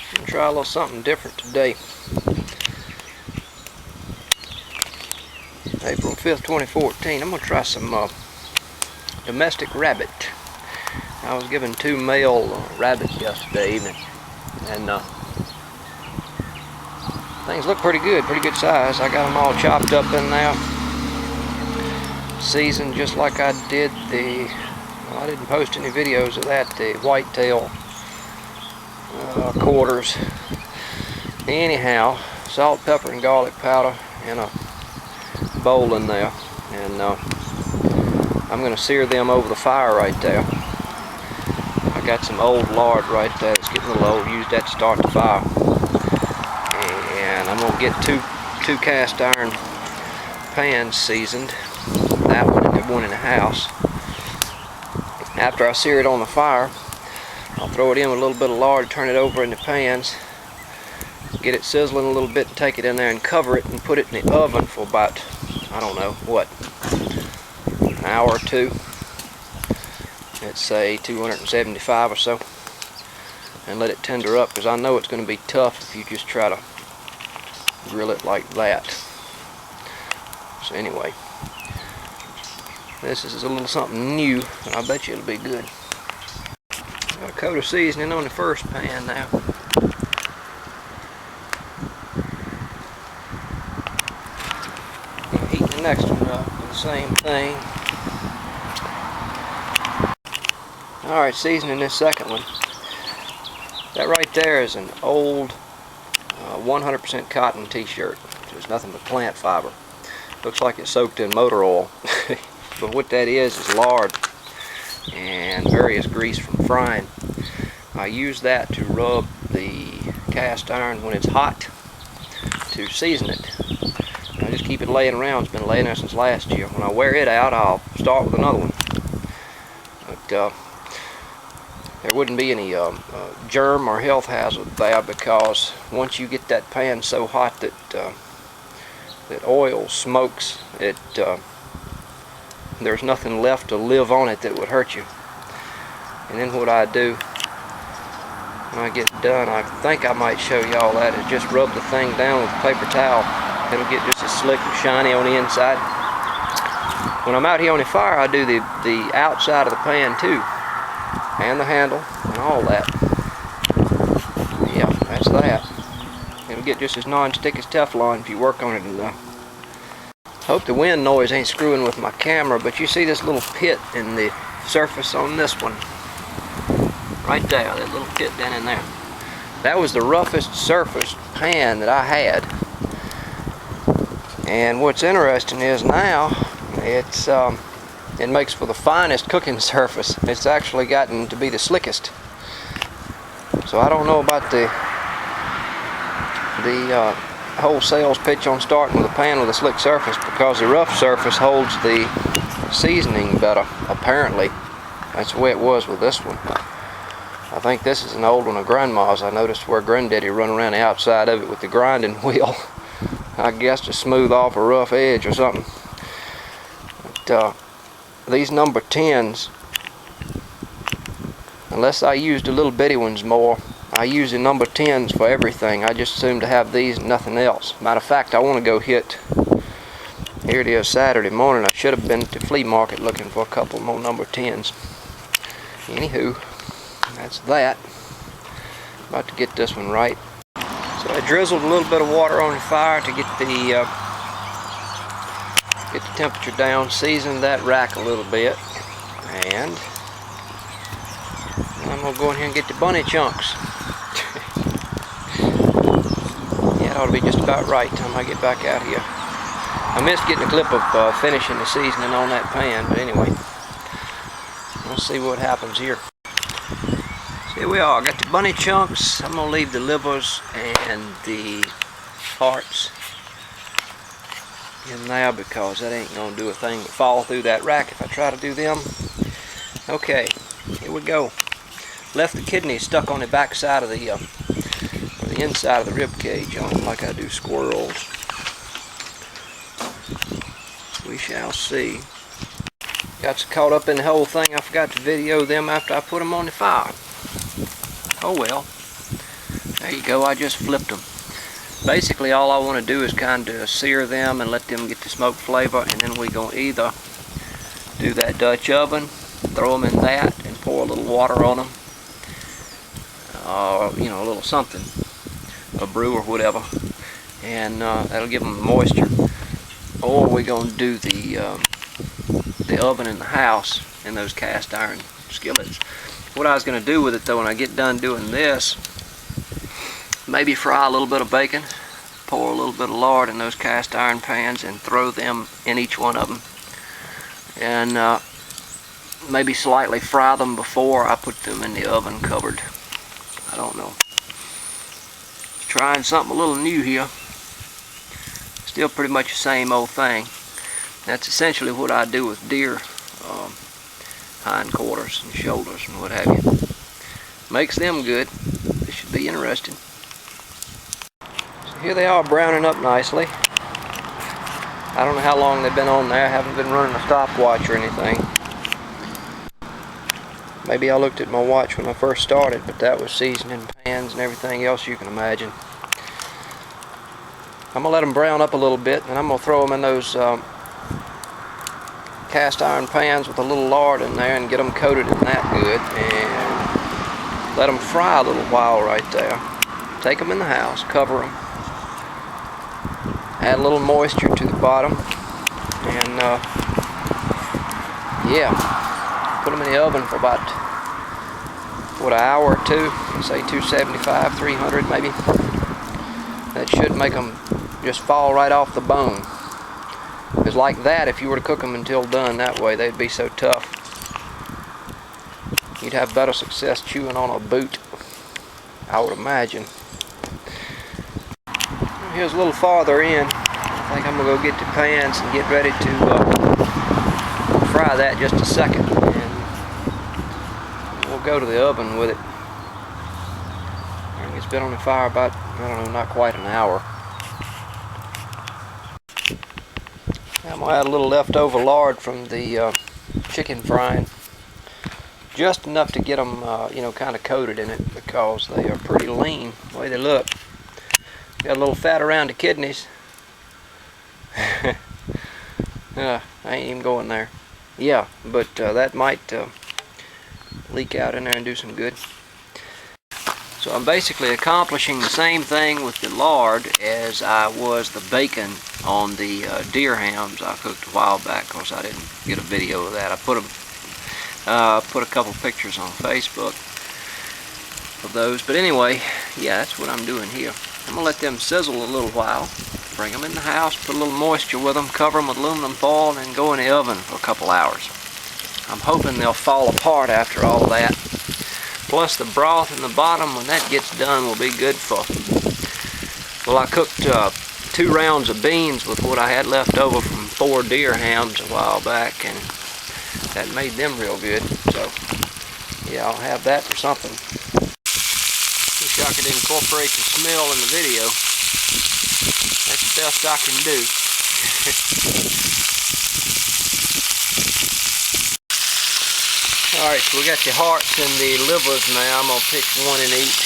I'm gonna try a little something different today. April 5th, 2014. I'm gonna try some domestic rabbit. I was given 2 male rabbits yesterday evening, and things look pretty good size. I got them all chopped up in there, seasoned just like I did the, well, I didn't post any videos of that, the whitetail quarters. Anyhow, salt, pepper, and garlic powder in a bowl in there, and I'm going to sear them over the fire right there. I got some old lard right there. It's getting a little old. Used that to start the fire. And I'm going to get two cast iron pans seasoned. That one and the one in the house. After I sear it on the fire, I'll throw it in with a little bit of lard, turn it over in the pans, get it sizzling a little bit, and take it in there and cover it and put it in the oven for about, I don't know, what, an hour or two. Let's say 275 or so, and let it tender up, because I know it's going to be tough if you just try to grill it like that. So anyway, this is a little something new, and I bet you it'll be good. Got a coat of seasoning on the first pan now. Heat the next one up with the same thing. Alright, seasoning this second one. That right there is an old 100% cotton t-shirt. There's nothing but plant fiber. Looks like it's soaked in motor oil. But what that is lard and various grease from frying. I use that to rub the cast iron when it's hot to season it. I just keep it laying around. It's been laying there since last year. When I wear it out, I'll start with another one. But there wouldn't be any germ or health hazard there, because once you get that pan so hot that that oil smokes, there's nothing left to live on it that would hurt you. And then what I do when I get done, I think I might show y'all that, is just rub the thing down with a paper towel. It'll get just as slick and shiny on the inside. When I'm out here on the fire, I do the outside of the pan too, and the handle and all that. Yeah, that's that. It'll get just as non-stick as Teflon if you work on it enough. Hope the wind noise ain't screwing with my camera, but you see this little pit in the surface on this one. Right there, that little pit down in there. That was the roughest surface pan that I had. And what's interesting is now, it makes for the finest cooking surface. It's actually gotten to be the slickest. So I don't know about the whole sales pitch on starting with a pan with a slick surface, because the rough surface holds the seasoning better, apparently. That's the way it was with this one. I think this is an old one of Grandma's. I noticed where Granddaddy run around the outside of it with the grinding wheel. I guess to smooth off a rough edge or something. But these number 10s, unless I used the little bitty ones more, I use the number 10s for everything. I just assume to have these and nothing else. Matter of fact, I want to go hit, here it is, Saturday morning. I should have been at the flea market looking for a couple more number 10s. Anywho, that's that. About to get this one right. So I drizzled a little bit of water on the fire to get the temperature down, seasoned that rack a little bit, and I'm going to go in here and get the bunny chunks. Yeah, it ought to be just about right time I get back out here. I missed getting a clip of finishing the seasoning on that pan, but anyway, let's see what happens here. So here we are, got the bunny chunks. I'm going to leave the livers and the hearts in there, because that ain't going to do a thing but fall through that rack if I try to do them. Okay, here we go. Left the kidneys stuck on the back side of the inside of the rib cage on them, like I do squirrels. We shall see. Got so caught up in the whole thing, I forgot to video them after I put them on the fire. Oh well. There you go, I just flipped them. Basically all I want to do is kind of sear them and let them get the smoke flavor, and then we're going to either do that Dutch oven, throw them in that and pour a little water on them, or you know, a little something, a brew or whatever, and that'll give them moisture. Or we're going to do the oven in the house in those cast iron skillets. What I was going to do with it though, when I get done doing this, maybe fry a little bit of bacon, pour a little bit of lard in those cast iron pans and throw them in each one of them, and maybe slightly fry them before I put them in the oven covered. I don't know. Trying something a little new here. Still pretty much the same old thing. That's essentially what I do with deer hindquarters and shoulders and what have you. Makes them good. This should be interesting. So here they are browning up nicely. I don't know how long they've been on there. I haven't been running a stopwatch or anything. Maybe I looked at my watch when I first started, but that was seasoning pans and everything else you can imagine. I'm going to let them brown up a little bit, and I'm going to throw them in those cast iron pans with a little lard in there and get them coated in that good, and let them fry a little while right there. Take them in the house, cover them, add a little moisture to the bottom, and yeah, put them in the oven for about, what, an hour or two, say 275, 300 maybe. That should make them just fall right off the bone. Because like that, if you were to cook them until done that way, they'd be so tough. You'd have better success chewing on a boot, I would imagine. Here's a little farther in. I think I'm going to go get the pans and get ready to fry that just a second. And we'll go to the oven with it. I think it's been on the fire about, I don't know, not quite an hour. I'm going to add a little leftover lard from the chicken frying. Just enough to get them, you know, kind of coated in it, because they are pretty lean the way they look. Got a little fat around the kidneys. I ain't even going there. Yeah, but that might leak out in there and do some good. So I'm basically accomplishing the same thing with the lard as I was the bacon on the deer hams I cooked a while back. Of course, I didn't get a video of that. I put a couple pictures on Facebook of those. But anyway, yeah, that's what I'm doing here. I'm going to let them sizzle a little while. Bring them in the house, put a little moisture with them, cover them with aluminum foil, and then go in the oven for a couple hours. I'm hoping they'll fall apart after all that. Plus the broth in the bottom, when that gets done, will be good for... Well, I cooked 2 rounds of beans with what I had left over from 4 deer hams a while back, and that made them real good. So, yeah, I'll have that for something. Wish I could incorporate the smell in the video. That's the best I can do. Alright, so we got the hearts and the livers now. I'm going to pick one in each.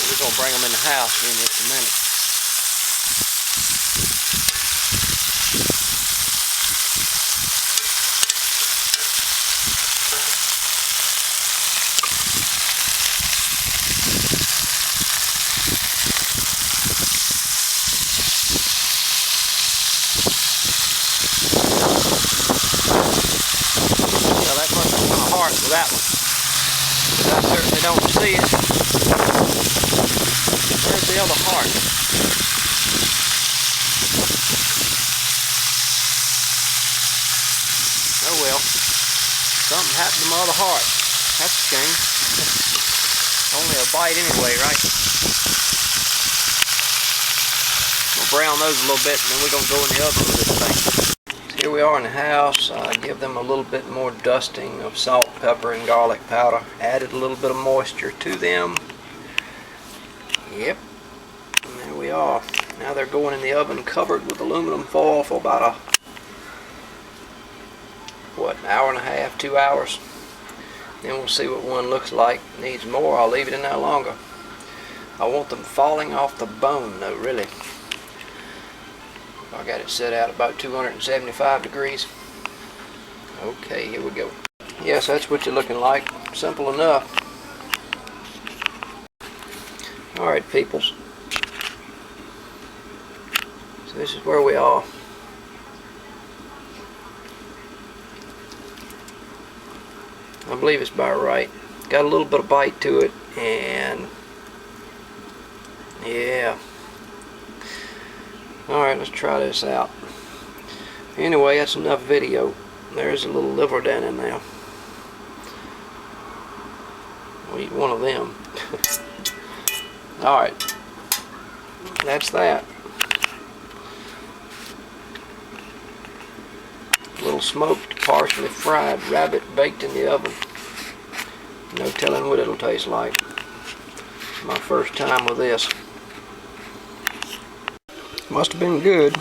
We're going to bring them in the house in just a minute. For that one, but I certainly don't see it. Where's the other heart? Oh well, something happened to my other heart. That's a shame. Only a bite anyway, right? We'll brown those a little bit, and then we're gonna go in the oven with this thing. Here we are in the house. I give them a little bit more dusting of salt, pepper, and garlic powder. Added a little bit of moisture to them. Yep. And there we are. Now they're going in the oven covered with aluminum foil for about what, an hour and a half, 2 hours. Then we'll see what one looks like. Needs more, I'll leave it in there longer. I want them falling off the bone though, really. I got it set out about 275 degrees. Okay, here we go. Yes, that's what you're looking like. Simple enough. Alright, peoples. So this is where we are. I believe it's about right. Got a little bit of bite to it, and yeah. Alright, let's try this out. Anyway, that's enough video. There's a little liver down in there. We'll eat one of them. Alright, that's that. A little smoked, partially fried rabbit baked in the oven. No telling what it'll taste like. My first time with this. Must have been good.